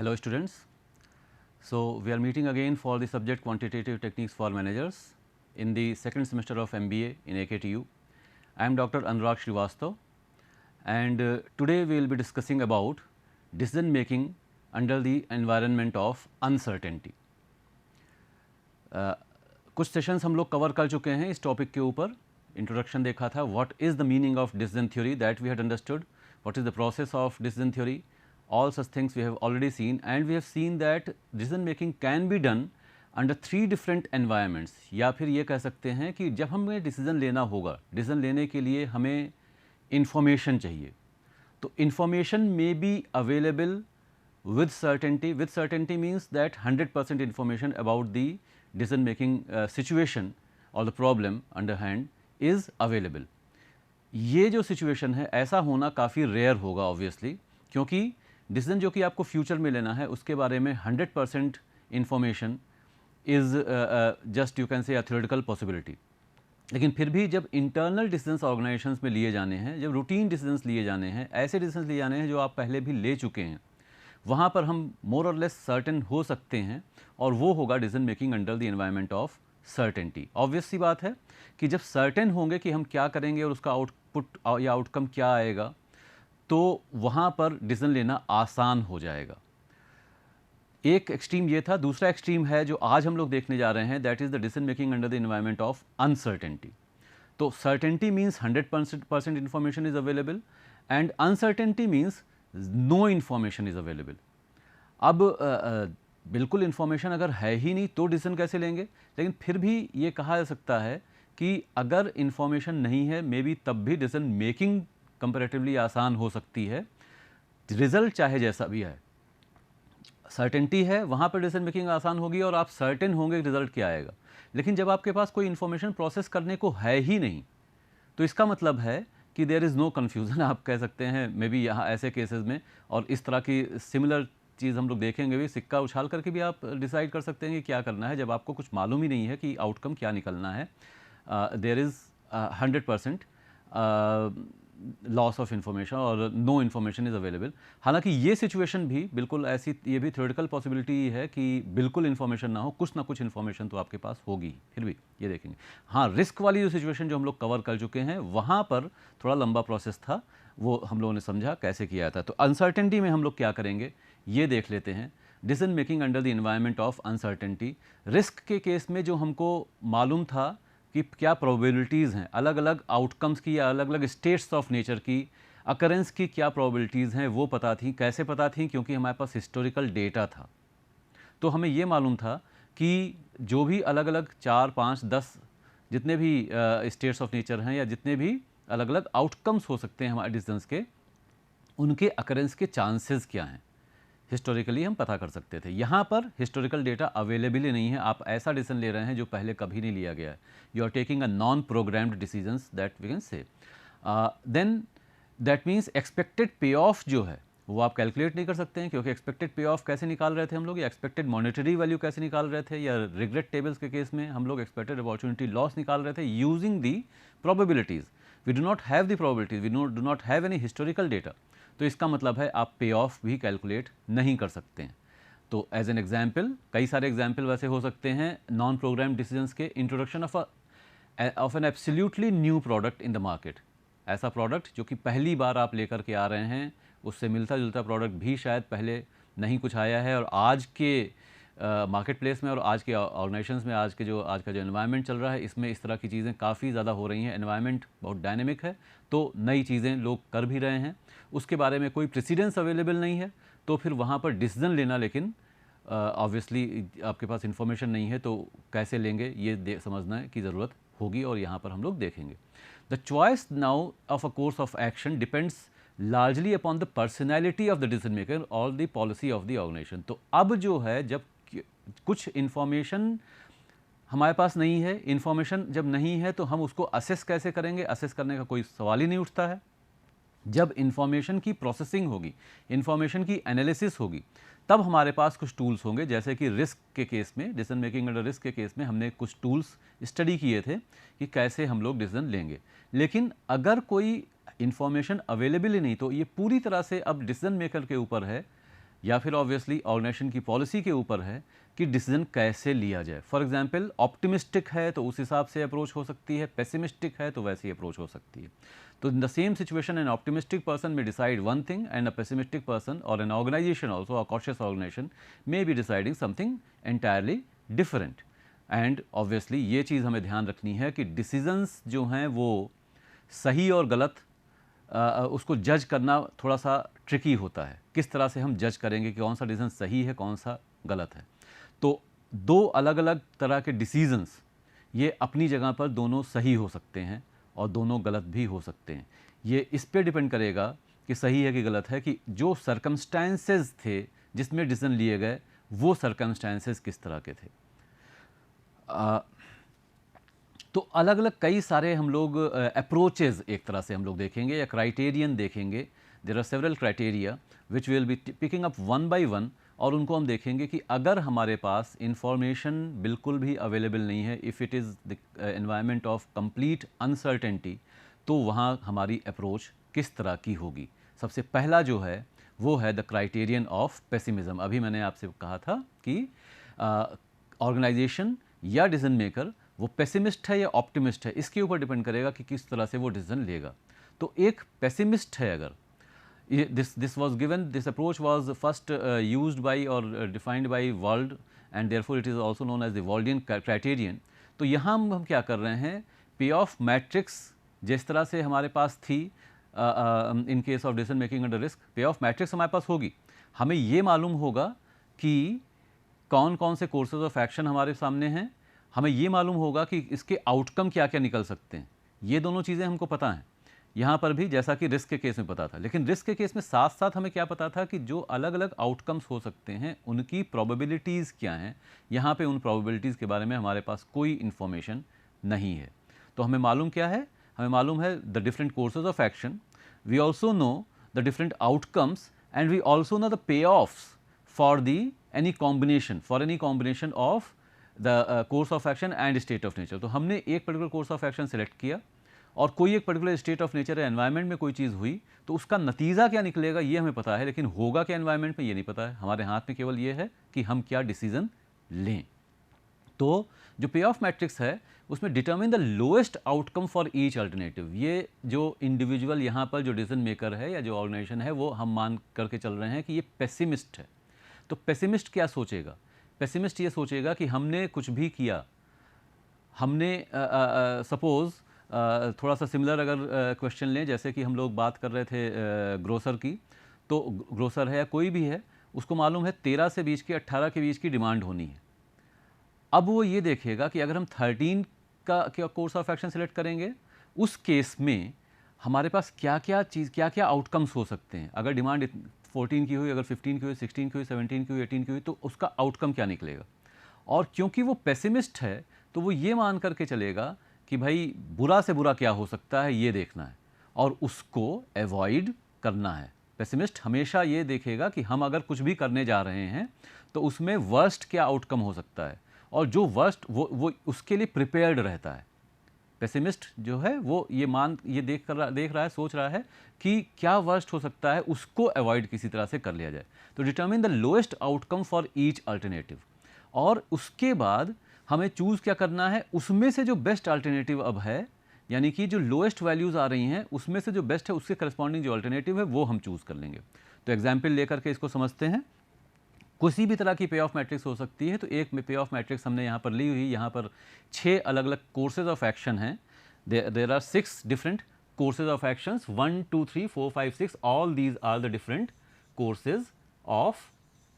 Hello students. So, we are meeting again for the subject quantitative techniques for managers in the second semester of MBA in AKTU. I am Dr. Anurag Srivastav and today we will be discussing about decision making under the environment of uncertainty. कुछ sessions हम लोग cover कर चुके हैं इस topic के ऊपर. Introduction देखा था, what is the meaning of decision theory, that we had understood, what is the process of decision theory. All such things we have already seen, and we have seen that decision making can be done under 3 different environments. या फिर ये कह सकते हैं कि जब हमें decision लेना होगा, डिसीजन लेने के लिए हमें इंफॉर्मेशन चाहिए, तो information may be available with certainty. With certainty means that 100% information about the decision making situation or the problem under hand is available. ये जो सिचुएशन है ऐसा होना काफ़ी रेयर होगा ऑब्वियसली, क्योंकि डिसीजन जो कि आपको फ्यूचर में लेना है उसके बारे में 100% information is just you can से अ थ्योरेटिकल पॉसिबिलिटी. लेकिन फिर भी जब इंटरनल डिसीजंस ऑर्गेनाइजेशंस में लिए जाने हैं, जब रूटीन डिसीजंस लिए जाने हैं, ऐसे डिसीजंस लिए जाने हैं जो आप पहले भी ले चुके हैं, वहाँ पर हम मोर और लेस सर्टेन हो सकते हैं, और वो होगा decision making under the environment of certainty. Obvious सी बात है कि जब सर्टेन होंगे कि हम क्या करेंगे और उसका आउटपुट या आउटकम क्या आएगा, तो वहाँ पर डिसीजन लेना आसान हो जाएगा. एक एक्सट्रीम ये था. दूसरा एक्सट्रीम है जो आज हम लोग देखने जा रहे हैं, that is the decision making under the environment of uncertainty. तो certainty means 100% information is available and uncertainty means no information is available. अब बिल्कुल इन्फॉर्मेशन अगर है ही नहीं तो डिसीजन कैसे लेंगे. लेकिन फिर भी ये कहा जा सकता है कि अगर इन्फॉर्मेशन नहीं है, मे बी तब भी डिसीजन मेकिंग कंपैरेटिवली आसान हो सकती है, रिजल्ट चाहे जैसा भी है. सर्टेनिटी है, वहाँ पर डिसीजन मेकिंग आसान होगी और आप सर्टेन होंगे रिजल्ट क्या आएगा. लेकिन जब आपके पास कोई इन्फॉर्मेशन प्रोसेस करने को है ही नहीं, तो इसका मतलब है कि देयर इज़ नो कन्फ्यूज़न, आप कह सकते हैं मे बी यहाँ ऐसे केसेस में. और इस तरह की सिमिलर चीज़ हम लोग देखेंगे भी. सिक्का उछाल करके भी आप डिसाइड कर सकते हैं कि क्या करना है जब आपको कुछ मालूम ही नहीं है कि आउटकम क्या निकलना है. There is 100% loss of information और नो इन्फॉर्मेशन इज़ अवेलेबल. हालांकि ये सिचुएशन भी बिल्कुल ऐसी, ये भी थ्योरेटिकल पॉसिबिलिटी है कि बिल्कुल इन्फॉर्मेशन ना हो, कुछ ना कुछ इन्फॉर्मेशन तो आपके पास होगी. फिर भी ये देखेंगे. हाँ, रिस्क वाली जो सिचुएशन जो हम लोग कवर कर चुके हैं, वहाँ पर थोड़ा लंबा प्रोसेस था, वो हम लोगों ने समझा कैसे किया था. तो अनसर्टेनिटी में हम लोग क्या करेंगे ये देख लेते हैं. Decision making under the environment of uncertainty. Risk के केस में जो हमको मालूम था कि क्या प्रोबेबिलिटीज़ हैं अलग अलग आउटकम्स की या अलग अलग स्टेट्स ऑफ नेचर की अकरेंस की, क्या प्रोबेबिलिटीज़ हैं वो पता थी. कैसे पता थी? क्योंकि हमारे पास हिस्टोरिकल डेटा था. तो हमें ये मालूम था कि जो भी अलग अलग 4, 5, 10 जितने भी स्टेट्स ऑफ नेचर हैं या जितने भी अलग अलग आउटकम्स हो सकते हैं हमारे डिसीजंस के, उनके अकरेंस के चांसेस क्या हैं, हिस्टोरिकली हम पता कर सकते थे. यहाँ पर हिस्टोरिकल डेटा अवेलेबल ही नहीं है. आप ऐसा डिसीजन ले रहे हैं जो पहले कभी नहीं लिया गया है. You are taking a non programmed decisions, that we can say. Then that means expected payoff जो है वो आप कैलकुलेट नहीं कर सकते हैं, क्योंकि एक्सपेक्टेड पे ऑफ कैसे निकाल रहे थे हम लोग, या एक्सपेक्टेड मॉनेटरी वैल्यू कैसे निकाल रहे थे, या रिग्रेट टेबल्स के केस में हम लोग एक्सपेक्टेड अपॉर्चुनिटी लॉस निकाल रहे थे using the probabilities. We do not have the probabilities, we do not have any historical data. तो इसका मतलब है आप पे ऑफ भी कैलकुलेट नहीं कर सकते हैं. तो एज एन एग्जाम्पल, कई सारे एग्जाम्पल वैसे हो सकते हैं नॉन प्रोग्राम डिसीजंस के. Introduction of an absolutely new product in the market. ऐसा प्रोडक्ट जो कि पहली बार आप लेकर के आ रहे हैं, उससे मिलता जुलता प्रोडक्ट भी शायद पहले नहीं कुछ आया है, और आज के मार्केट प्लेस में और आज के ऑर्गेनाइजेशंस में आज का जो एनवायरनमेंट चल रहा है, इसमें इस तरह की चीज़ें काफ़ी ज़्यादा हो रही हैं. एनवायरनमेंट बहुत डायनेमिक है, तो नई चीज़ें लोग कर भी रहे हैं, उसके बारे में कोई प्रेसिडेंस अवेलेबल नहीं है. तो फिर वहाँ पर डिसीजन लेना, लेकिन ऑब्वियसली आपके पास इंफॉर्मेशन नहीं है, तो कैसे लेंगे ये समझना की ज़रूरत होगी, और यहाँ पर हम लोग देखेंगे. The choice now of a course of action depends largely upon the personality of the decision maker और the policy of the organisation. तो अब जो है, जब कुछ इन्फॉर्मेशन हमारे पास नहीं है, इन्फॉर्मेशन जब नहीं है तो हम उसको असेस कैसे करेंगे, असेस करने का कोई सवाल ही नहीं उठता है. जब इन्फॉर्मेशन की प्रोसेसिंग होगी, इन्फॉर्मेशन की एनालिसिस होगी, तब हमारे पास कुछ टूल्स होंगे. जैसे कि रिस्क के केस में, डिसीजन मेकिंग अंडर रिस्क के केस में हमने कुछ टूल्स स्टडी किए थे कि कैसे हम लोग डिसीजन लेंगे. लेकिन अगर कोई इन्फॉर्मेशन अवेलेबल ही नहीं, तो ये पूरी तरह से अब डिसीजन मेकर के ऊपर है या फिर ऑब्वियसली ऑर्गेनाइजेशन की पॉलिसी के ऊपर है कि डिसीजन कैसे लिया जाए। फॉर एग्जांपल ऑप्टिमिस्टिक है तो उस हिसाब से अप्रोच हो सकती है, पेसिमिस्टिक है तो वैसी अप्रोच हो सकती है। तो in the same situation an optimistic person may decide one thing and a pessimistic person और an organisation also a cautious organisation may be deciding something entirely different. And obviously ये चीज़ हमें ध्यान रखनी है कि डिसीजंस जो हैं वो सही और गलत उसको जज करना थोड़ा सा ट्रिकी होता है। किस तरह से हम जज करेंगे कि कौन सा डिसीजन सही है, कौन सा गलत है। तो दो अलग अलग तरह के डिसीजंस ये अपनी जगह पर दोनों सही हो सकते हैं और दोनों गलत भी हो सकते हैं। ये इस पे डिपेंड करेगा कि सही है कि गलत है, कि जो सर्कमस्टेंसेस थे जिसमें डिसीजन लिए गए वो सर्कमस्टेंसेस किस तरह के थे। तो अलग अलग कई सारे हम लोग अप्रोचेज एक तरह से हम लोग देखेंगे या क्राइटेरियन देखेंगे। There are several criteria which will be picking up one by one, और उनको हम देखेंगे कि अगर हमारे पास इंफॉर्मेशन बिल्कुल भी अवेलेबल नहीं है, if it is the environment of complete uncertainty, तो वहाँ हमारी अप्रोच किस तरह की होगी। सबसे पहला जो है वो है द क्राइटेरियन ऑफ पेसिमिज्म। अभी मैंने आपसे कहा था कि ऑर्गेनाइजेशन या डिसीजन मेकर वो पेसिमिस्ट है या ऑप्टिमिस्ट है, इसके ऊपर डिपेंड करेगा कि किस तरह से वो डिसीजन लेगा। तो एक पेसिमिस्ट है, अगर this was given, this approach was first used by or defined by Wald, and therefore it is also known as the Waldian criterion। तो यहाँ हम क्या कर रहे हैं, पे ऑफ मैट्रिक्स जिस तरह से हमारे पास थी in case of decision making under risk, पे ऑफ मैट्रिक्स हमारे पास होगी। हमें ये मालूम होगा कि कौन कौन से कोर्सेज ऑफ एक्शन हमारे सामने हैं, हमें ये मालूम होगा कि इसके आउटकम क्या क्या निकल सकते हैं। ये दोनों चीज़ें हमको पता हैं यहाँ पर भी, जैसा कि रिस्क के केस में पता था। लेकिन रिस्क के केस में साथ साथ हमें क्या पता था कि जो अलग अलग आउटकम्स हो सकते हैं उनकी प्रोबेबिलिटीज़ क्या हैं। यहाँ पे उन प्रोबेबिलिटीज़ के बारे में हमारे पास कोई इन्फॉर्मेशन नहीं है। तो हमें मालूम क्या है, हमें मालूम है the different courses of action, we also know the different outcomes, and we also know the payoffs for the any combination of the course of action and state of nature. तो हमने एक particular course of action select किया और कोई एक particular state of nature या environment में कोई चीज़ हुई, तो उसका नतीजा क्या निकलेगा ये हमें पता है, लेकिन होगा क्या एनवायरनमेंट में ये नहीं पता है। हमारे हाथ में केवल ये है कि हम क्या डिसीजन लें। तो जो पे ऑफ मैट्रिक्स है उसमें determine the lowest outcome for each alternative. ये जो इंडिविजुअल यहाँ पर जो डिसीजन मेकर है या जो ऑर्गेनाइजेशन है वो हम मान करके चल रहे हैं कि ये पेसिमिस्ट है। तो पेसिमिस्ट क्या सोचेगा, पेसिमिस्ट ये सोचेगा कि हमने कुछ भी किया, हमने सपोज़ थोड़ा सा सिमिलर अगर क्वेश्चन लें, जैसे कि हम लोग बात कर रहे थे ग्रोसर की, तो ग्रोसर है या कोई भी है, उसको मालूम है 13 से 20 की 18 के बीच की डिमांड होनी है। अब वो ये देखेगा कि अगर हम 13 का क्या कोर्स ऑफ एक्शन सेलेक्ट करेंगे, उस केस में हमारे पास क्या क्या आउटकम्स हो सकते हैं। अगर डिमांड 14 की हुई, अगर 15 की हुई, 16 की हुई, 17 की हुई, 18 की हुई, तो उसका आउटकम क्या निकलेगा। और क्योंकि वो पेसिमिस्ट है तो वो ये मान करके चलेगा कि भाई बुरा से बुरा क्या हो सकता है ये देखना है और उसको अवॉइड करना है। पेसिमिस्ट हमेशा ये देखेगा कि हम अगर कुछ भी करने जा रहे हैं तो उसमें वर्स्ट क्या आउटकम हो सकता है, और जो वर्स्ट वो उसके लिए प्रिपेयर्ड रहता है। पेसिमिस्ट जो है वो ये देख रहा है, सोच रहा है कि क्या वर्स्ट हो सकता है, उसको अवॉइड किसी तरह से कर लिया जाए। तो determine the lowest outcome for each alternative, और उसके बाद हमें चूज़ क्या करना है, उसमें से जो बेस्ट अल्टरनेटिव अब है, यानी कि जो लोएस्ट वैल्यूज़ आ रही हैं उसमें से जो बेस्ट है उसके करस्पॉन्डिंग जो अल्टरनेटिव है वो हम चूज़ कर लेंगे। तो एग्जाम्पल लेकर के इसको समझते हैं। किसी भी तरह की पे ऑफ मैट्रिक्स हो सकती है। तो एक पे ऑफ मैट्रिक्स हमने यहाँ पर ली हुई, यहाँ पर 6 अलग अलग कोर्सेज ऑफ एक्शन हैं। There are 6 different courses of actions, 1 2 3 4 5 6, all these are the different courses of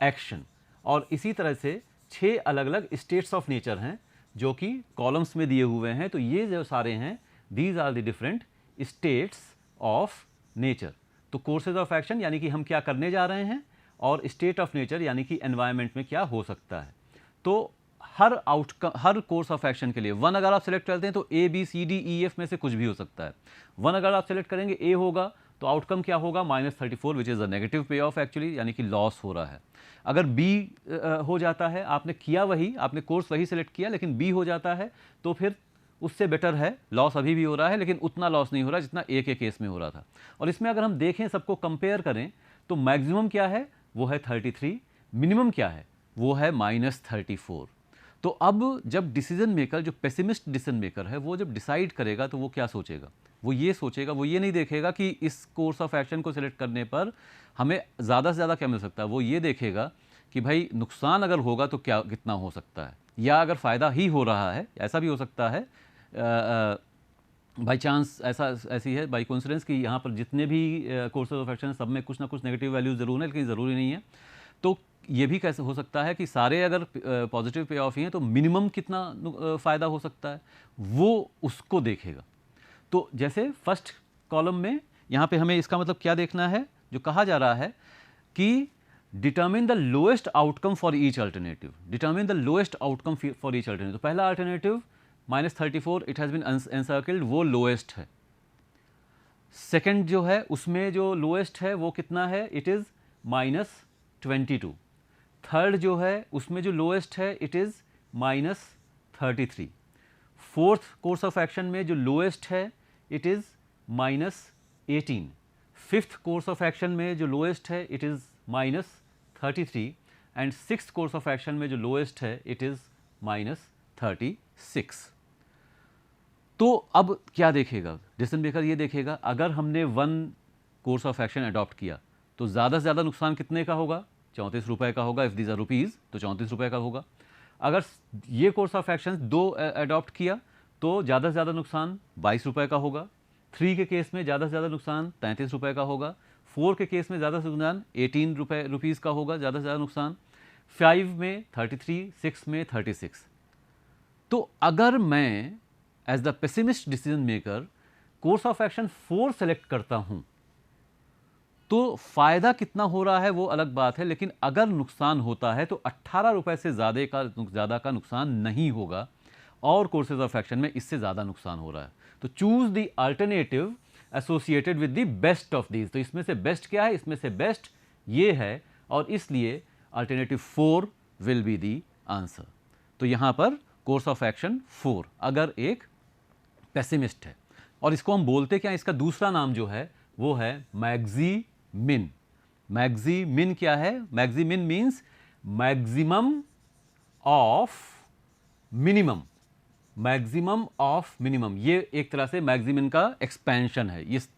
action. और इसी तरह से 6 अलग अलग स्टेट्स ऑफ नेचर हैं जो कि कॉलम्स में दिए हुए हैं। तो ये जो सारे हैं, these are the different states of nature. तो कोर्सेज ऑफ एक्शन यानी कि हम क्या करने जा रहे हैं, और स्टेट ऑफ नेचर यानी कि एनवायरनमेंट में क्या हो सकता है। तो हर आउटकम, हर कोर्स ऑफ एक्शन के लिए 1 अगर आप सेलेक्ट करते हैं तो A B C D E F में से कुछ भी हो सकता है। 1 अगर आप सेलेक्ट करेंगे A होगा तो आउटकम क्या होगा, -34, विच इज़ अ नेगेटिव पे ऑफ एक्चुअली, यानी कि लॉस हो रहा है। अगर B हो जाता है, आपने किया वही, आपने कोर्स वही सेलेक्ट किया, लेकिन B हो जाता है तो फिर उससे बेटर है, लॉस अभी भी हो रहा है लेकिन उतना लॉस नहीं हो रहा जितना A के केस में हो रहा था। और इसमें अगर हम देखें, सबको कंपेयर करें, तो मैक्सिमम क्या है, वो है 33, मिनिमम क्या है वो है -34। तो अब जब डिसीजन मेकर, जो पेसिमिस्ट डिसीजन मेकर है, वो जब डिसाइड करेगा तो वो क्या सोचेगा, वो ये सोचेगा, वो ये नहीं देखेगा कि इस कोर्स ऑफ एक्शन को सिलेक्ट करने पर हमें ज़्यादा से ज़्यादा क्या मिल सकता है, वो ये देखेगा कि भाई नुकसान अगर होगा तो क्या कितना हो सकता है, या अगर फ़ायदा ही हो रहा है, ऐसा भी हो सकता है बाई चांस, ऐसी है बाई कोइंसिडेंस कि यहाँ पर जितने भी कोर्सेज ऑफ एक्शन सब में कुछ ना कुछ नेगेटिव वैल्यूज ज़रूर है, लेकिन ज़रूरी नहीं है। तो ये भी कैसे हो सकता है कि सारे अगर पॉजिटिव पे ऑफ ही हैं तो मिनिमम कितना फ़ायदा हो सकता है, वो उसको देखेगा। तो जैसे फर्स्ट कॉलम में यहाँ पे हमें इसका मतलब क्या देखना है, जो कहा जा रहा है कि determine the lowest outcome for each alternative, determine the lowest outcome for each alternative. तो पहला alternative -34 it has been encircled, वो लोएस्ट है। सेकंड जो है उसमें जो लोएस्ट है वो कितना है, इट इज़ -22। थर्ड जो है उसमें जो लोएस्ट है it is -33। Fourth course of action में जो लोएस्ट है it is -18। Fifth course of action में जो लोएस्ट है it is -33 and sixth course of action में जो लोएस्ट है इट इज़ -36। तो अब क्या देखेगा डिसीजन मेकर, ये देखेगा अगर हमने one course of action adopt किया तो ज़्यादा से ज़्यादा नुकसान कितने का होगा, 34 रुपये का होगा। इफ़ दीज आर रुपीज़ तो 34 रुपये का होगा। अगर ये कोर्स ऑफ एक्शन दो अडॉप्ट किया तो ज़्यादा से ज़्यादा नुकसान 22 रुपये का होगा। 3 के केस में ज़्यादा से ज़्यादा नुकसान 33 रुपये का होगा। 4 के केस में ज़्यादा से नुकसान 18 रुपीज़ का होगा, ज़्यादा से ज़्यादा नुकसान। 5 में 33, 6 में 36। तो अगर मैं as the pessimist decision maker course of action 4 select करता हूं तो फायदा कितना हो रहा है वो अलग बात है, लेकिन अगर नुकसान होता है तो 18 रुपए से ज़्यादा का नुकसान नहीं होगा, और कोर्सेज ऑफ एक्शन में इससे ज़्यादा नुकसान हो रहा है। तो choose the alternative associated with the best of these. तो इसमें से बेस्ट क्या है, इसमें से बेस्ट ये है, और इसलिए alternative 4 will be the answer. तो यहां पर कोर्स ऑफ एक्शन 4 अगर एक पेसिमिस्ट है, और इसको हम बोलते क्या, इसका दूसरा नाम जो है वो है मैक्सिमिन। मैक्सिमिन क्या है, maximin means maximum of minimum, maximum of minimum. ये एक तरह से मैक्सिमिन का एक्सपेंशन है। इस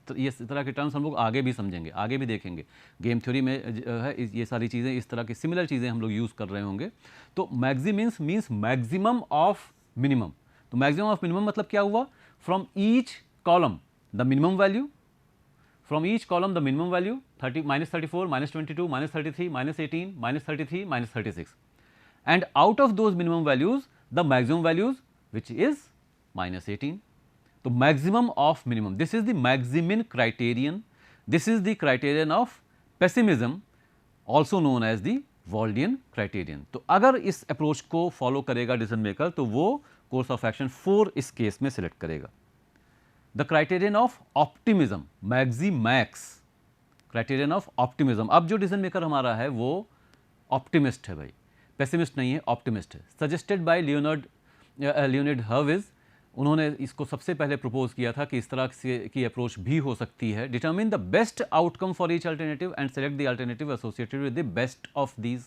तरह के टर्म्स हम लोग आगे भी समझेंगे, आगे भी देखेंगे। गेम थ्योरी में है ये सारी चीज़ें, इस तरह की सिमिलर चीज़ें हम लोग यूज़ कर रहे होंगे। तो मैक्सिमिन्स मीन्स मैक्सिमम ऑफ मिनिमम। तो मैक्सिमम ऑफ मिनिमम मतलब क्या हुआ, from each column the minimum value, from each column the minimum value -34, -22, -33, -18, -33, -36, and out of those minimum values the maximum values which is -18. तो maximum of minimum, this is the Maximin criterion, this is the criterion of pessimism, also known as the Waldian criterion. तो अगर इस approach को follow करेगा decision maker तो वो course of action 4 इस case में सिलेक्ट करेगा। The criterion of optimism, मैक्सिमैक्स, criterion of optimism. अब जो डिसीजन मेकर हमारा है वो ऑप्टिमिस्ट है भाई, पेसिमिस्ट नहीं है, ऑप्टिमिस्ट है। सजेस्टेड बाय लियोनिड हर्विज, उन्होंने इसको सबसे पहले प्रपोज किया था कि इस तरह से की अप्रोच भी हो सकती है। Determine the best outcome for each alternative and select the alternative associated with the best of these.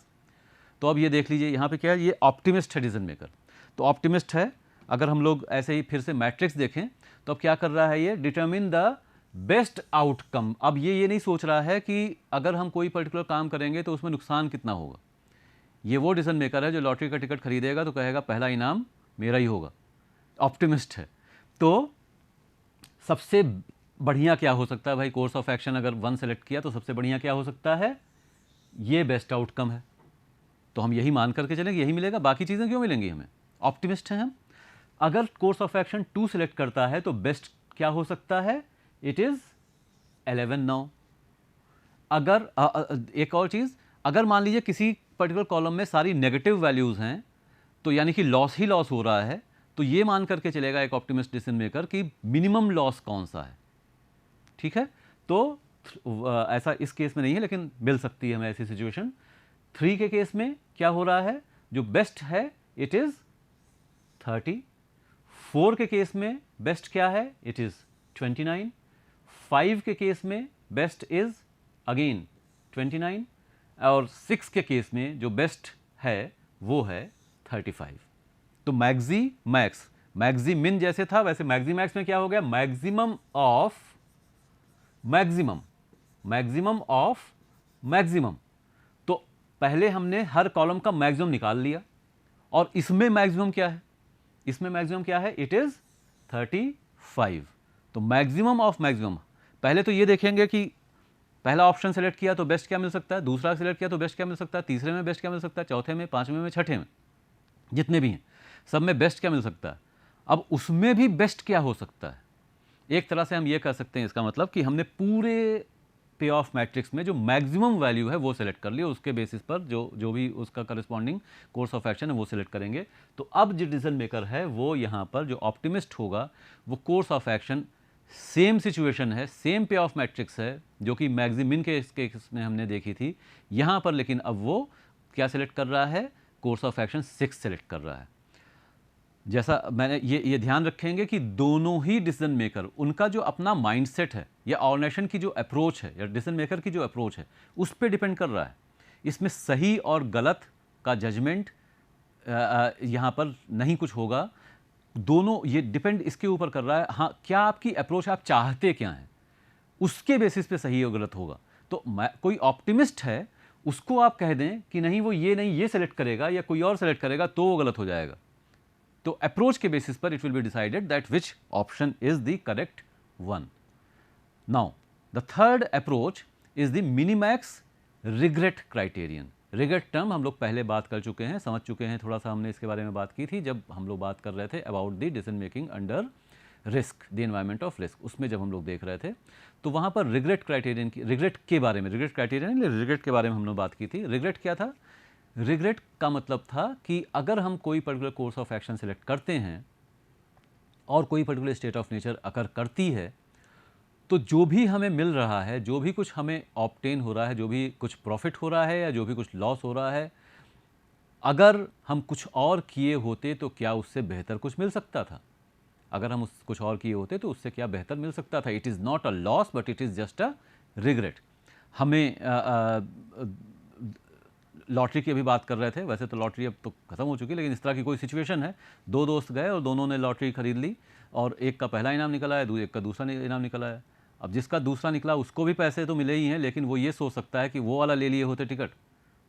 तो अब ये देख लीजिए यहाँ पे क्या है, ये ऑप्टिमिस्ट है डिसीजन मेकर। तो ऑप्टिमिस्ट है, अगर हम लोग ऐसे ही फिर से मैट्रिक्स देखें तो अब क्या कर रहा है ये, डिटरमिन द बेस्ट आउटकम। अब ये नहीं सोच रहा है कि अगर हम कोई पर्टिकुलर काम करेंगे तो उसमें नुकसान कितना होगा। ये वो डिसीजन मेकर है जो लॉटरी का टिकट खरीदेगा तो कहेगा पहला इनाम मेरा ही होगा, ऑप्टिमिस्ट है। तो सबसे बढ़िया क्या हो सकता है भाई, कोर्स ऑफ एक्शन अगर 1 सेलेक्ट किया तो सबसे बढ़िया क्या हो सकता है, ये बेस्ट आउटकम है। तो हम यही मान करके चलेंगे यही मिलेगा, बाकी चीज़ें क्यों मिलेंगी हमें, ऑप्टिमिस्ट हैं हम। अगर कोर्स ऑफ एक्शन 2 सेलेक्ट करता है तो बेस्ट क्या हो सकता है, इट इज़ 11 नाउ। अगर एक और चीज़, अगर मान लीजिए किसी पर्टिकुलर कॉलम में सारी नेगेटिव वैल्यूज़ हैं तो यानी कि लॉस ही लॉस हो रहा है, तो ये मान करके चलेगा एक ऑप्टिमिस्ट डिसीजन मेकर कि मिनिमम लॉस कौन सा है। ठीक है, तो ऐसा इस केस में नहीं है लेकिन मिल सकती है हमें ऐसी सिचुएशन। 3 के केस में क्या हो रहा है, जो बेस्ट है इट इज़ 30। 4 के केस में बेस्ट क्या है, इट इज़ 29। 5 के केस में बेस्ट इज अगेन 29 और 6 के केस में जो बेस्ट है वो है 35। तो मैक्स मैक्सिमिन जैसे था वैसे मैक्सिमैक्स में क्या हो गया, मैक्सिमम ऑफ मैक्सिमम। तो पहले हमने हर कॉलम का मैक्सिमम निकाल लिया और इसमें मैक्सिमम क्या है, इट इज 35। तो मैक्सिमम ऑफ मैक्सिमम, पहले तो ये देखेंगे कि पहला ऑप्शन सेलेक्ट किया तो बेस्ट क्या मिल सकता है, दूसरा सेलेक्ट किया तो बेस्ट क्या मिल सकता है, तीसरे में बेस्ट क्या मिल सकता है, चौथे में, पांचवें में, छठे में, जितने भी हैं सब में बेस्ट क्या मिल सकता है। अब उसमें भी बेस्ट क्या हो सकता है, एक तरह से हम ये कह सकते हैं इसका मतलब कि हमने पूरे पे ऑफ मैट्रिक्स में जो मैक्सिमम वैल्यू है वो सेलेक्ट कर लिया, उसके बेसिस पर जो भी उसका करस्पॉन्डिंग कोर्स ऑफ एक्शन है वो सेलेक्ट करेंगे। तो अब जो डिसीजन मेकर है वो यहाँ पर जो ऑप्टिमिस्ट होगा वो course of action, same situation है, सेम पे ऑफ मैट्रिक्स है जो कि मैक्सिमिन के केस में हमने देखी थी यहाँ पर, लेकिन अब वो क्या सेलेक्ट कर रहा है, कोर्स ऑफ एक्शन 6 सेलेक्ट कर रहा है। जैसा मैंने ये ध्यान रखेंगे कि दोनों ही डिसीजन मेकर, उनका जो अपना माइंडसेट है या ऑर्गेनाइजेशन की जो अप्रोच है या डिसीजन मेकर की जो अप्रोच है उस पर डिपेंड कर रहा है। इसमें सही और गलत का जजमेंट यहाँ पर नहीं कुछ होगा, दोनों ये डिपेंड इसके ऊपर कर रहा है, हाँ क्या आपकी अप्रोच, आप चाहते क्या हैं, उसके बेसिस पे सही और गलत होगा। तो कोई ऑप्टिमिस्ट है उसको आप कह दें कि नहीं वो ये सेलेक्ट करेगा या कोई और सेलेक्ट करेगा तो वो गलत हो जाएगा। तो अप्रोच के बेसिस पर it will be decided that which option is the correct one. Now the third approach is the minimax regret criterion. Regret term हम लोग पहले बात कर चुके हैं, समझ चुके हैं, थोड़ा सा हमने इसके बारे में बात की थी जब हम लोग बात कर रहे थे about the decision making under risk, the environment of risk, उसमें जब हम लोग देख रहे थे तो वहाँ पर रिग्रेट क्राइटेरियन की, रिग्रेट के बारे में, रिग्रेट क्राइटेरियन रिग्रेट के बारे में हम लोग बात की थी। रिग्रेट क्या था, रिग्रेट का मतलब था कि अगर हम कोई particular course of action select करते हैं और कोई पर्टिकुलर स्टेट ऑफ नेचर अकर करती है तो जो भी हमें मिल रहा है, जो भी कुछ हमें ऑब्टेन हो रहा है, जो भी कुछ प्रॉफिट हो रहा है या जो भी कुछ लॉस हो रहा है, अगर हम कुछ और किए होते तो क्या उससे बेहतर कुछ मिल सकता था, अगर हम कुछ और किए होते तो उससे क्या बेहतर मिल सकता था। It is not a loss but it is just a regret. हमें लॉटरी की अभी बात कर रहे थे, वैसे तो लॉटरी अब तो ख़त्म हो चुकी है, लेकिन इस तरह की कोई सिचुएशन है, दो दोस्त गए और दोनों ने लॉटरी खरीद ली और एक का पहला इनाम निकला है, एक का दूसरा इनाम निकला है। अब जिसका दूसरा निकला उसको भी पैसे तो मिले ही हैं, लेकिन वो ये सोच सकता है कि वो वाला ले लिए होते टिकट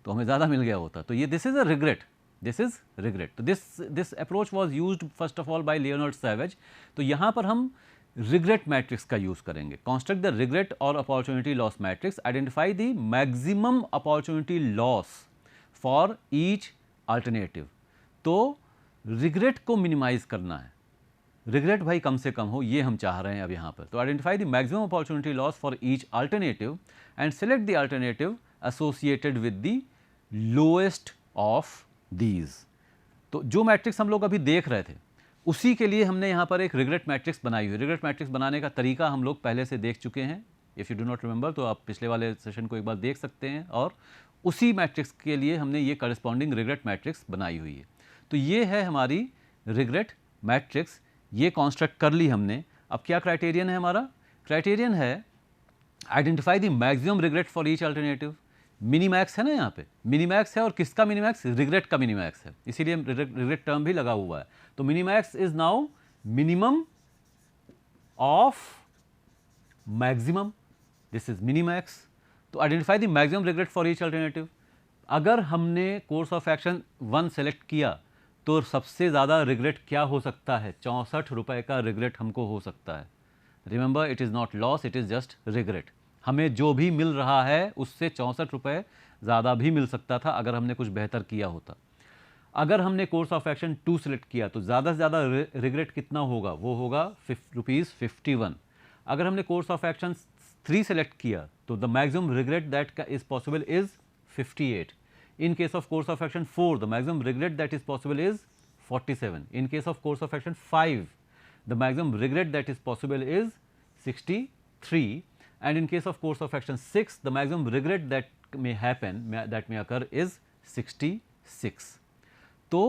तो हमें ज़्यादा मिल गया होता। तो ये this is a regret, this is regret. तो this approach was used first of all by Leonard Savage. तो यहाँ पर हम रिग्रेट मैट्रिक्स का यूज़ करेंगे। कॉन्स्ट्रक्ट द रिग्रेट और opportunity loss matrix, identify the maximum opportunity loss for each alternative. तो regret को मिनिमाइज करना है, रिग्रेट भाई कम से कम हो, ये हम चाह रहे हैं अब यहाँ पर। तो identify the maximum opportunity loss for each alternative and select the alternative associated with the lowest of these. तो जो मैट्रिक्स हम लोग अभी देख रहे थे उसी के लिए हमने यहाँ पर एक रिग्रेट मैट्रिक्स बनाई हुई। रिग्रेट मैट्रिक्स बनाने का तरीका हम लोग पहले से देख चुके हैं, if you do not remember तो आप पिछले वाले सेशन को एक बार देख सकते हैं, और उसी मैट्रिक्स के लिए हमने ये करस्पॉन्डिंग रिग्रेट मैट्रिक्स बनाई हुई है। तो ये है हमारी रिग्रेट मैट्रिक्स, ये कॉन्स्ट्रक्ट कर ली हमने। अब क्या क्राइटेरियन है हमारा, क्राइटेरियन है identify the maximum regret for each alternative. Minimax है ना, यहाँ पे मिनीमैक्स है, और किसका मिनीमैक्स, रिग्रेट का मिनीमैक्स है, इसीलिए रिग्रेट टर्म भी लगा हुआ है। तो minimax is now minimum of maximum, this is minimax. तो identify the maximum regret for each alternative. अगर हमने कोर्स ऑफ एक्शन 1 सेलेक्ट किया तो सबसे ज़्यादा रिग्रेट क्या हो सकता है, 64 रुपये का रिग्रेट हमको हो सकता है। Remember it is not loss, it is just regret. हमें जो भी मिल रहा है उससे 64 रुपये ज़्यादा भी मिल सकता था अगर हमने कुछ बेहतर किया होता। अगर हमने कोर्स ऑफ एक्शन 2 सेलेक्ट किया तो ज़्यादा से ज़्यादा रिग्रेट कितना होगा, वो होगा ₹51। अगर हमने कोर्स ऑफ एक्शन 3 सेलेक्ट किया तो the maximum regret that is possible is 58। In case of course of action 4, the maximum regret that is possible is 47. In case of course of action 5, the maximum regret that is possible is 63. And in case of course of action 6, the maximum regret that may happen, that may occur is 66. तो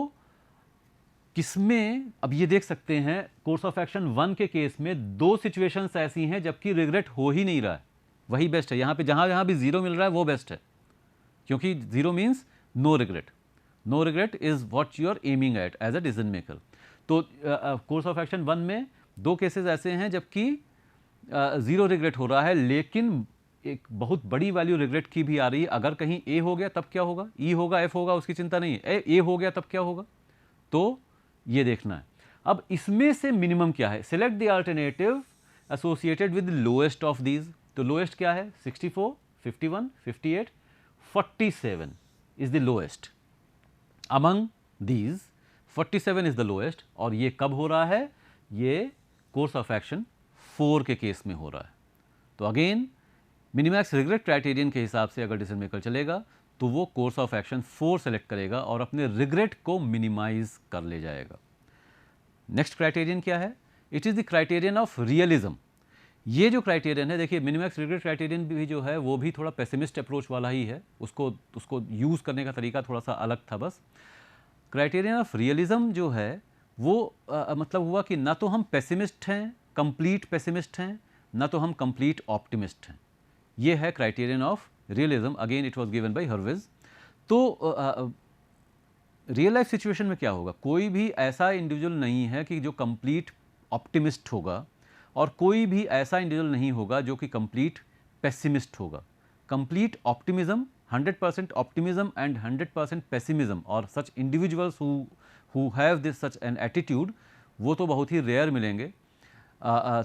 किसमें, अब ये देख सकते हैं course of action 1 के case में 2 situations ऐसी हैं जबकि रिग्रेट हो ही नहीं रहा है, वही बेस्ट है। यहाँ पे जहाँ भी 0 मिल रहा है वो बेस्ट है, क्योंकि 0 means no regret, no regret is what you are aiming at as a decision maker. तो कोर्स ऑफ एक्शन 1 में 2 केसेस ऐसे हैं जबकि 0 रिग्रेट हो रहा है, लेकिन एक बहुत बड़ी वैल्यू रिग्रेट की भी आ रही है। अगर कहीं ए हो गया तब क्या होगा, ई होगा, एफ होगा, उसकी चिंता नहीं है, ए हो गया तब क्या होगा, तो ये देखना है। अब इसमें से मिनिमम क्या है, select the alternative associated with lowest of these. तो लोएस्ट क्या है, 64, 51, 58, 47 is the lowest among these. 47 is the lowest, और ये कब हो रहा है, ये कोर्स ऑफ एक्शन 4 के केस में हो रहा है। तो अगेन मिनिमैक्स रिग्रेट क्राइटेरियन के हिसाब से अगर डिसीजन मेकर चलेगा तो वो कोर्स ऑफ एक्शन 4 सेलेक्ट करेगा और अपने रिग्रेट को मिनिमाइज कर ले जाएगा। नेक्स्ट क्राइटेरियन क्या है, it is the criterion of realism. ये जो क्राइटेरियन है, देखिए मिनिमैक्स रिग्रेट क्राइटेरियन भी जो है वो भी थोड़ा पेसिमिस्ट अप्रोच वाला ही है, उसको यूज़ करने का तरीका थोड़ा सा अलग था बस। क्राइटेरियन ऑफ रियलिज्म जो है वो मतलब हुआ कि ना तो हम पेसिमिस्ट हैं, कंप्लीट पेसिमिस्ट हैं, ना तो हम कंप्लीट ऑप्टिमिस्ट हैं। ये है criterion of realism, again it was given by Hurwicz. तो रियल लाइफ सिचुएशन में क्या होगा, कोई भी ऐसा इंडिविजुअल नहीं है कि जो कंप्लीट ऑप्टिमिस्ट होगा, और कोई भी ऐसा इंडिविजुअल नहीं होगा जो कि कंप्लीट पेसिमिस्ट होगा। Complete optimism, 100% optimism and 100% pessimism, और such individuals who have this such an attitude, वो तो बहुत ही रेयर मिलेंगे।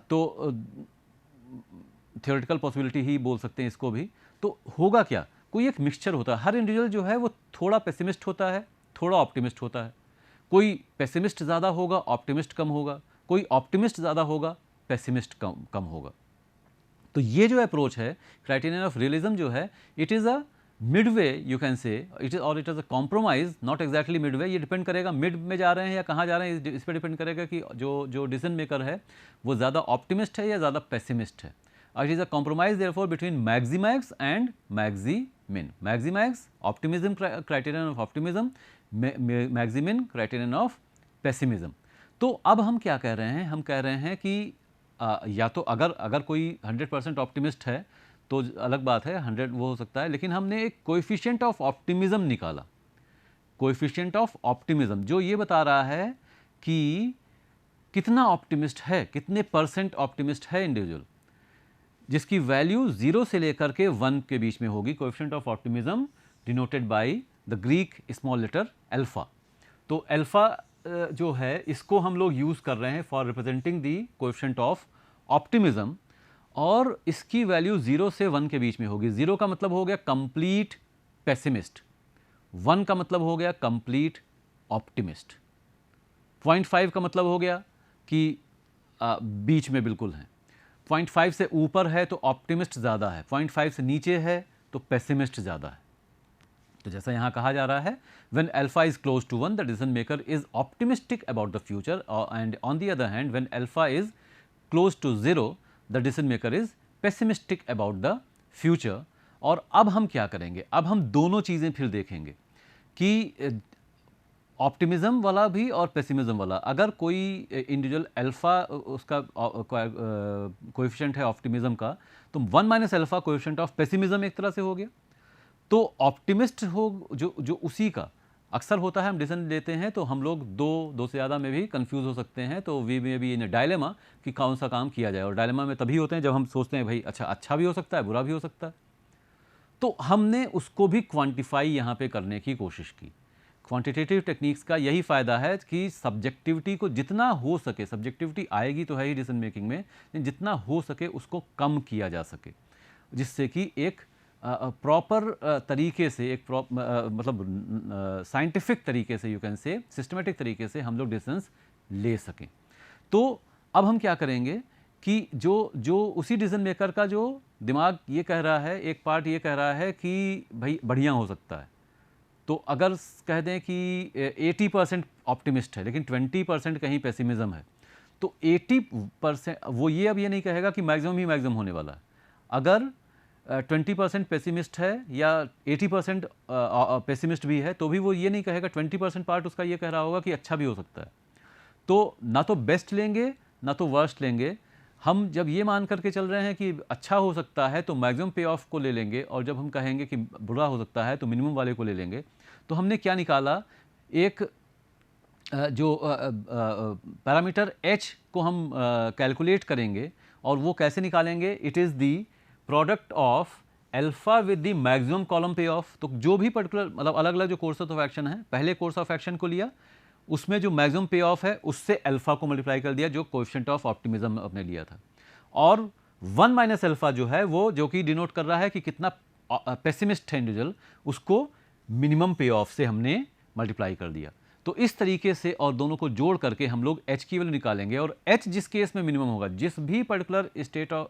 तो थियोरेटिकल पॉसिबिलिटी ही बोल सकते हैं इसको भी। तो होगा क्या, कोई एक मिक्सचर होता है। हर इंडिविजुअल जो है वो थोड़ा पेसिमिस्ट होता है, थोड़ा ऑप्टिमिस्ट होता है। कोई पेसिमिस्ट ज़्यादा होगा, ऑप्टिमिस्ट कम होगा, कोई ऑप्टिमिस्ट ज़्यादा होगा, पेसिमिस्ट कम होगा। तो ये जो अप्रोच है, क्राइटेरियन ऑफ रियलिज्म जो है, it is a midway, you can say it is, और it is a compromise, not exactly midway. ये डिपेंड करेगा मिड में जा रहे हैं या कहाँ जा रहे हैं, इस पर डिपेंड करेगा कि जो डिसीजन मेकर है वो ज़्यादा ऑप्टिमिस्ट है या ज़्यादा पेसिमिस्ट है। It is a compromise therefore between मैक्सिमैक्स and maximin. मैक्सिमैक्स optimism criterion of optimism, maximin criterion of pessimism. तो अब हम क्या कह रहे हैं, हम कह रहे हैं कि या तो अगर कोई 100% ऑप्टिमिस्ट है तो अलग बात है, 100 वो हो सकता है, लेकिन हमने एक कोएफिशिएंट ऑफ ऑप्टिमिज्म निकाला। कोएफिशिएंट ऑफ ऑप्टिमिज्म जो ये बता रहा है कि कितना ऑप्टिमिस्ट है, कितने % ऑप्टिमिस्ट है इंडिविजुअल, जिसकी वैल्यू 0 से लेकर के 1 के बीच में होगी। Coefficient of optimism denoted by the Greek small letter alpha. तो अल्फा जो है इसको हम लोग यूज़ कर रहे हैं for representing the coefficient of optimism, और इसकी वैल्यू 0 से 1 के बीच में होगी। 0 का मतलब हो गया कंप्लीट पेसिमिस्ट, 1 का मतलब हो गया कंप्लीट ऑप्टिमिस्ट, 0.5 का मतलब हो गया कि बीच में बिल्कुल है, 0.5 से ऊपर है तो ऑप्टिमिस्ट ज़्यादा है, 0.5 से नीचे है तो पेसिमिस्ट ज़्यादा है। तो जैसा यहाँ कहा जा रहा है, when alpha is close to 1 the decision maker is optimistic about the future, and on the other hand when alpha is close to 0 the decision maker is pessimistic about the future। और अब हम क्या करेंगे, अब हम दोनों चीज़ें फिर देखेंगे कि ऑप्टिमिज्म वाला भी और पेसिमिज्म वाला। अगर कोई इंडिविजुअल अल्फा उसका कोएफिशिएंट है ऑप्टिमिज्म का, तो 1 - अल्फा कोएफिशिएंट ऑफ पेसिमिज्म एक तरह से हो गया। तो ऑप्टिमिस्ट हो जो उसी का अक्सर होता है, हम डिसीजन लेते हैं तो हम लोग दो से ज़्यादा में भी कंफ्यूज हो सकते हैं। तो वी में भी इन डायलेमा कि कौन सा काम किया जाए, और डायलेमा में तभी होते हैं जब हम सोचते हैं भाई अच्छा भी हो सकता है, बुरा भी हो सकता है। तो हमने उसको भी क्वांटिफाई यहाँ पे करने की कोशिश की। क्वांटिटेटिव टेक्निक्स का यही फ़ायदा है कि सब्जेक्टिविटी को जितना हो सके, सब्जेक्टिविटी आएगी तो है ही डिसीजन मेकिंग में, लेकिन जितना हो सके उसको कम किया जा सके, जिससे कि एक प्रॉपर तरीके से, एक मतलब साइंटिफिक तरीके से, यू कैन से सिस्टमेटिक तरीके से हम लोग डिसीजंस ले सकें। तो अब हम क्या करेंगे कि जो उसी डिसीजन मेकर का जो दिमाग ये कह रहा है, एक पार्ट ये कह रहा है कि भाई बढ़िया हो सकता है, तो अगर कह दें कि 80% ऑप्टिमिस्ट है लेकिन 20% कहीं पेसिमिज्म है, तो 80% वो ये अब ये नहीं कहेगा कि मैक्सिमम ही मैक्सिमम होने वाला है। अगर 20% पेसिमिस्ट है या 80% पेसिमिस्ट भी है, तो भी वो ये नहीं कहेगा, 20% पार्ट उसका ये कह रहा होगा कि अच्छा भी हो सकता है। तो ना तो बेस्ट लेंगे ना तो वर्स्ट लेंगे, हम जब ये मान करके चल रहे हैं कि अच्छा हो सकता है तो मैक्सिमम पे ऑफ को ले लेंगे, और जब हम कहेंगे कि बुरा हो सकता है तो मिनिमम वाले को ले लेंगे। तो हमने क्या निकाला, एक जो पैरामीटर h को हम कैलकुलेट करेंगे, और वो कैसे निकालेंगे, it is the product of alpha with the maximum column पे ऑफ। तो जो भी पर्टिकुलर मतलब अलग अलग जो कोर्स ऑफ एक्शन है, पहले कोर्स ऑफ एक्शन को लिया, उसमें जो मैक्सिमम पे ऑफ है उससे अल्फा को मल्टीप्लाई कर दिया, जो कोएफिशिएंट ऑफ ऑप्टिमिज्म आपने लिया था, और 1 माइनस अल्फा जो है वो जो कि डिनोट कर रहा है कि कितना पेसिमिस्ट है इंडिविजुअल, उसको मिनिमम पे ऑफ से हमने मल्टीप्लाई कर दिया। तो इस तरीके से और दोनों को जोड़ करके हम लोग h की वैल्यू निकालेंगे, और h जिस केस में मिनिमम होगा, जिस भी particular state of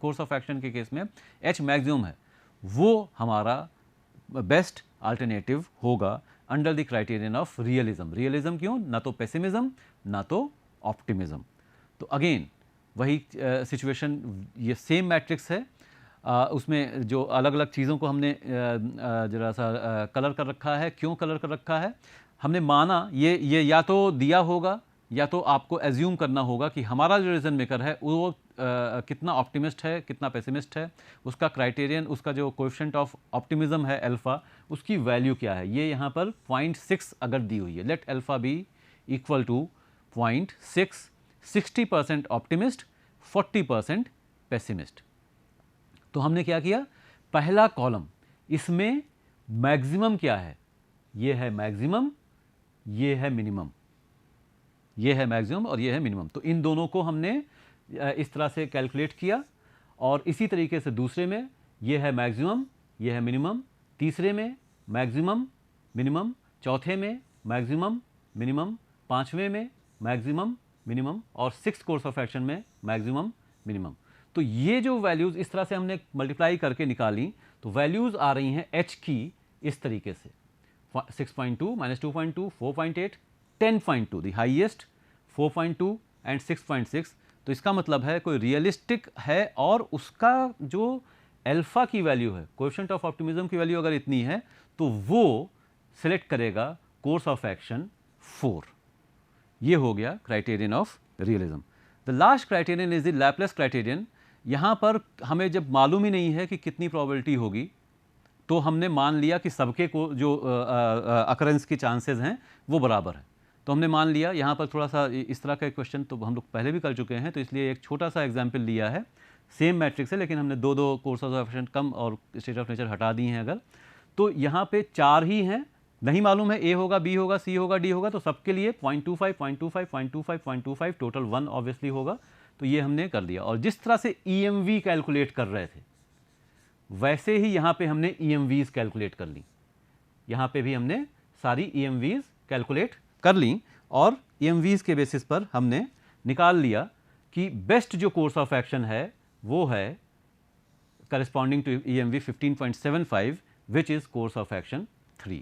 course of action के केस में h मैक्सिमम है, वो हमारा बेस्ट अल्टरनेटिव होगा under the criterion of realism. Realism क्यों, ना तो पेसिमिज्म ना तो ऑप्टिमिज्म। तो अगेन वही सिचुएशन, ये सेम मैट्रिक्स है, उसमें जो अलग अलग चीज़ों को हमने जरा सा कलर कर रखा है। क्यों कलर कर रखा है, हमने माना ये या तो दिया होगा या तो आपको एज्यूम करना होगा कि हमारा जो रीजन मेकर है वो कितना ऑप्टिमिस्ट है कितना पेसिमिस्ट है, उसका क्राइटेरियन, उसका जो कोएफिशिएंट ऑफ ऑप्टिमिज्म है अल्फा, उसकी वैल्यू क्या है। ये यहाँ पर 0.6 अगर दी हुई है, let alpha be equal to 0.6, 60% optimist 40% pessimist. तो हमने क्या किया, पहला कॉलम, इसमें मैक्सिमम क्या है, ये है मैक्सिमम, ये है मिनिमम, ये है मैक्सिमम और ये है मिनिमम। तो इन दोनों को हमने इस तरह से कैलकुलेट किया, और इसी तरीके से दूसरे में ये है मैक्सिमम, ये है मिनिमम, तीसरे में मैक्सिमम मिनिमम, चौथे में मैक्सिमम मिनिमम, पांचवें में मैक्सिमम मिनिमम, और 6th कोर्स ऑफ एक्शन में मैक्सिमम मिनिमम। तो ये जो वैल्यूज़ इस तरह से हमने मल्टीप्लाई करके निकाली, तो वैल्यूज़ आ रही हैं h की इस तरीके से, 6.2 - 2.2 4.8 10.2, द हाईएस्ट 4.2 एंड 6.6। तो इसका मतलब है कोई रियलिस्टिक है और उसका जो अल्फा की वैल्यू है, कोएफिशिएंट ऑफ ऑप्टिमिज्म की वैल्यू अगर इतनी है तो वो सिलेक्ट करेगा कोर्स ऑफ एक्शन 4। ये हो गया criterion of realism. The last criterion is the Laplace criterion. यहाँ पर हमें जब मालूम ही नहीं है कि कितनी प्रोबेबिलिटी होगी, तो हमने मान लिया कि सबके को जो अकरेंस के चांसेस हैं वो बराबर है। तो हमने मान लिया, यहाँ पर थोड़ा सा इस तरह का क्वेश्चन तो हम लोग पहले भी कर चुके हैं, तो इसलिए एक छोटा सा एग्जाम्पल लिया है, सेम मैट्रिक्स है लेकिन हमने दो कोर्सेज ऑफ एक्शन कम और स्टेट ऑफ नेचर हटा दी हैं अगर, तो यहाँ पे 4 ही हैं, नहीं मालूम है ए होगा, बी होगा, सी होगा, डी होगा, तो सबके लिए 0.25 0.25 0.25 0.25 टोटल 1 ऑब्वियसली होगा। तो ये हमने कर दिया, और जिस तरह से EMV कैलकुलेट कर रहे थे वैसे ही यहाँ पे हमने EMVs कैलकुलेट कर ली। यहाँ पे भी हमने सारी EMVs कैलकुलेट कर ली, और EMVs के बेसिस पर हमने निकाल लिया कि बेस्ट जो कोर्स ऑफ एक्शन है वो है corresponding to EMV 15.75 which is course of action 3।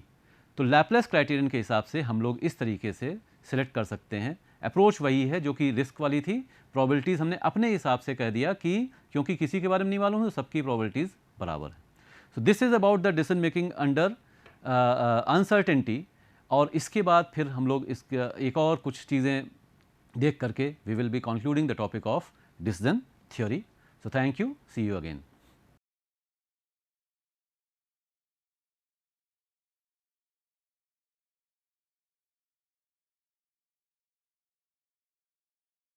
तो लैपलेस क्राइटेरियन के हिसाब से हम लोग इस तरीके से सिलेक्ट कर सकते हैं। अप्रोच वही है जो कि रिस्क वाली थी, प्रोबेबिलिटीज़ हमने अपने हिसाब से कह दिया कि क्योंकि किसी के बारे में नहीं मालूम है तो सबकी प्रोबेबिलिटीज़ बराबर है। So this is about the decision making under uncertainty. और इसके बाद फिर हम लोग इसका एक और कुछ चीज़ें देख करके we will be concluding the topic of decision theory. So thank you, see you again.